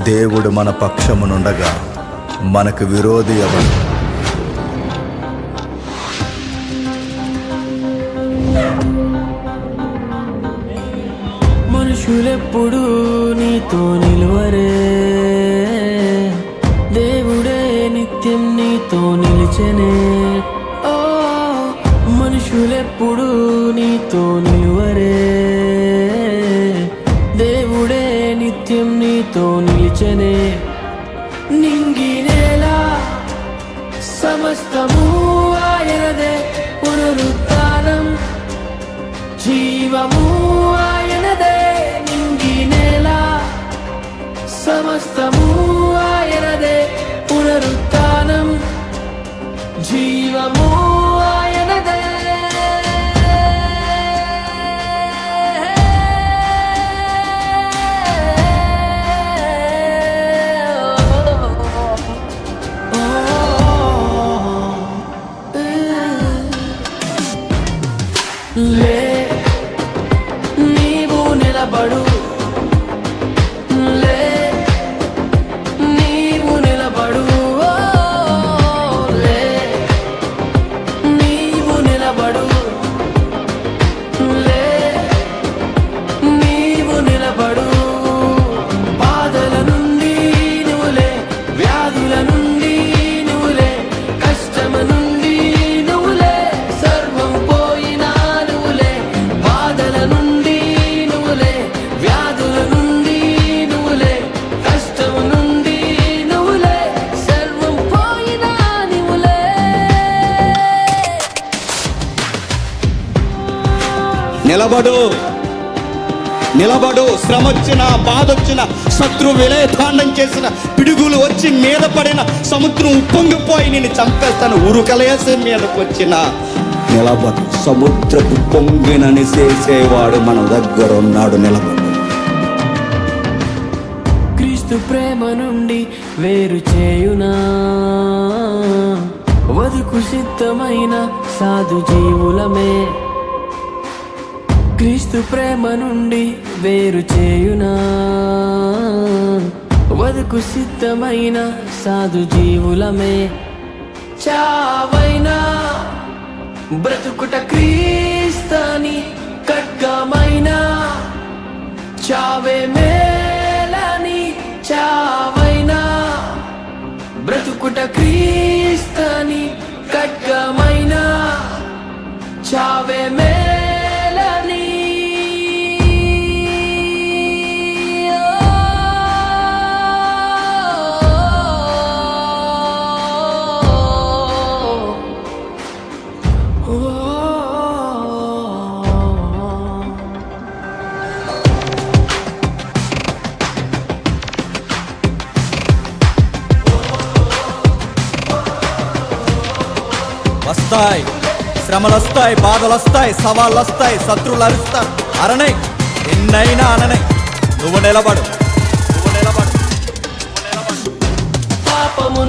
దేవుడు మన పక్షమునుండగా మనకు విరోధి ఎవరు? మనుషులెప్పుడు నీతో నిలువరే, దేవుడే నిత్యం నీతో నిలిచెనే. ఓ మనుషులెప్పుడు నీతో నిలువరే, దేవుడే నిత్యం నీతో నిలిచెనే. నింగి నేల సమస్తము ఆయనదే, పునరుత్థానం జీవము ఆయనదే. నింగి నేల సమస్తము ఆయనదే, పునరుత్థానం జీవము ఆయనదే. లే నీవు నిలబడు, లే నీవు నిలబడు, లే నీవు నిలబడు, లే నీవు నిలబడు. బాధల నుండి నువ్వులే, వ్యాధుల నుండి నువ్వులే, కష్టము నుండి నువ్వులే, సర్వం పోయినా నువ్వులే. బాధల నుండి నువ్వులే, వ్యాధుల నుండి నువ్వులే, కష్టము నుండి నువ్వులే, సర్వం పోయినా నువ్వులే. నిలబడు, నిలబడు. శ్రమ వచ్చిన, బాధ వచ్చిన, శత్రు విలయతాండం చేసిన, పిడుగులు వచ్చి మీద పడిన, సముద్రం ఉప్పొంగిపోయి నేను చంపేస్తాను ఉరుకలేసే మీదకు వచ్చిన నిలబడు. సముద్రపు పొంగినని చేసేవాడు మన దగ్గర ఉన్నాడు. నిలబడు. క్రీస్తు ప్రేమ నుండి వేరు చేయునా, వదుకు సిద్ధమైన సాధు జీవులమే. క్రీస్తు ప్రేమ నుండి వేరు చేయునా, వదుకు సిద్ధమైన సాధు జీవులమే. చావైనా బ్రతుకుట క్రీస్తని ఖడ్గమైనా, చావే మేలని. చావైనా బ్రతుకుట క్రీస్తని ఖడ్గమైనా, చావే మేలని. వస్తాయి శ్రమలు, వస్తాయి బాధలు, వస్తాయి సవాళ్ళు, వస్తాయి శత్రువులు అరుస్తారు. అరణై ఎన్నైనా అననై, నువ్వు నిలబడు, నువ్వు నిలబడు, నువ్వు నిలబడు. పాపము